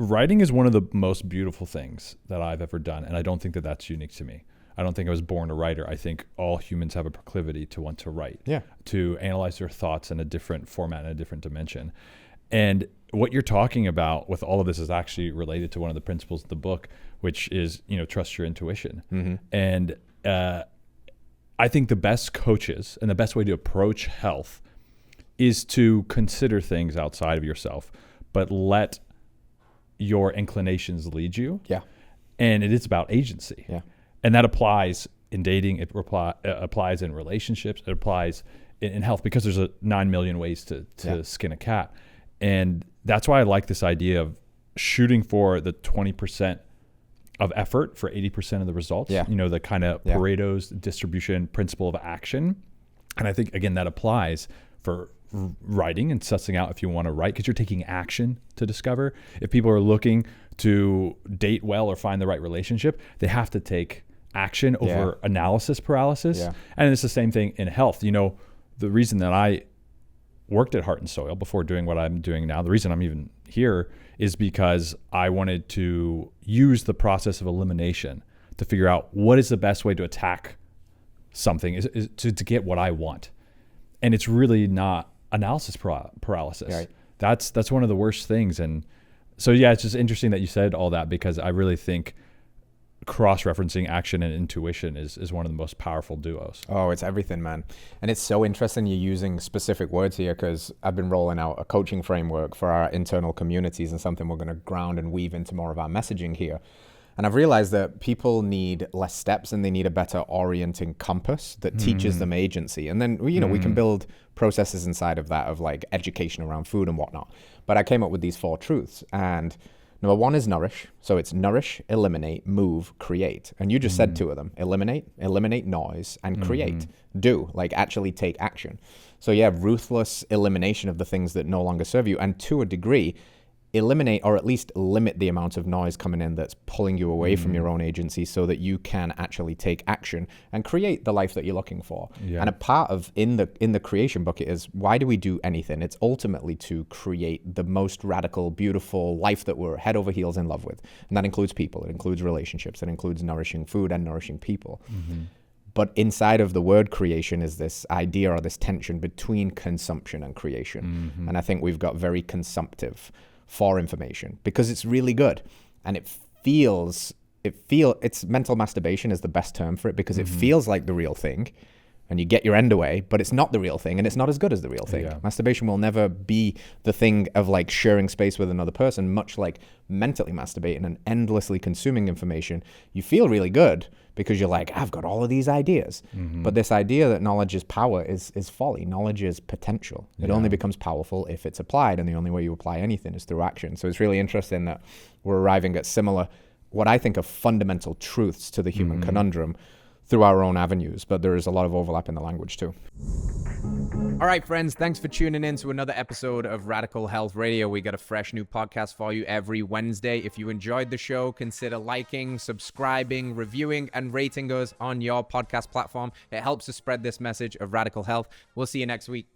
writing is one of the most beautiful things that I've ever done. And I don't think that that's unique to me. I don't think I was born a writer. I think all humans have a proclivity to want to write, to analyze their thoughts in a different format, in a different dimension. And what you're talking about with all of this is actually related to one of the principles of the book, which is, trust your intuition. And I think the best coaches and the best way to approach health is to consider things outside of yourself, but let your inclinations lead you. Yeah. And it is about agency. Yeah. And that applies in dating. It applies in relationships. It applies in health, because there's 9 million ways to skin a cat. And that's why I like this idea of shooting for the 20% of effort for 80% of the results. Yeah. The kind of Pareto's distribution principle of action. And I think, again, that applies for writing and sussing out if you want to write, because you're taking action to discover. If people are looking to date well or find the right relationship, they have to take action over analysis paralysis. Yeah. And it's the same thing in health. The reason that I worked at Heart and Soil before doing what I'm doing now, the reason I'm even here is because I wanted to use the process of elimination to figure out what is the best way to attack something is to get what I want. And it's really not analysis paralysis. Right. That's one of the worst things. And so, it's just interesting that you said all that, because I really think cross-referencing action and intuition is one of the most powerful duos. Oh, it's everything, man. And it's so interesting you're using specific words here, because I've been rolling out a coaching framework for our internal communities, and something we're going to ground and weave into more of our messaging here. And I've realized that people need less steps, and they need a better orienting compass that teaches them agency. And then, we can build processes inside of that, of like education around food and whatnot. But I came up with these 4 truths. And number 1 is nourish. So it's nourish, eliminate, move, create. And you just said 2 of them: eliminate noise, and create. Do, like actually take action. So ruthless elimination of the things that no longer serve you. And to a degree, eliminate, or at least limit the amount of noise coming in that's pulling you away from your own agency, so that you can actually take action and create the life that you're looking for. Yeah. And a part of in the creation bucket is, why do we do anything? It's ultimately to create the most radical, beautiful life that we're head over heels in love with. And that includes people, it includes relationships, it includes nourishing food and nourishing people. But inside of the word creation is this idea, or this tension between consumption and creation. And I think we've got very consumptive for information, because it's really good, and it's mental masturbation is the best term for it, because it feels like the real thing, and you get your end away, but it's not the real thing, and it's not as good as the real thing. Yeah. Masturbation will never be the thing of like sharing space with another person, much like mentally masturbating and endlessly consuming information. You feel really good because you're like, I've got all of these ideas. But this idea that knowledge is power is folly. Knowledge is potential. It only becomes powerful if it's applied, and the only way you apply anything is through action. So it's really interesting that we're arriving at similar, what I think are fundamental truths to the human conundrum through our own avenues, but there is a lot of overlap in the language too. All right, friends, thanks for tuning in to another episode of Radical Health Radio. We got a fresh new podcast for you every Wednesday. If you enjoyed the show, consider liking, subscribing, reviewing, and rating us on your podcast platform. It helps to spread this message of radical health. We'll see you next week.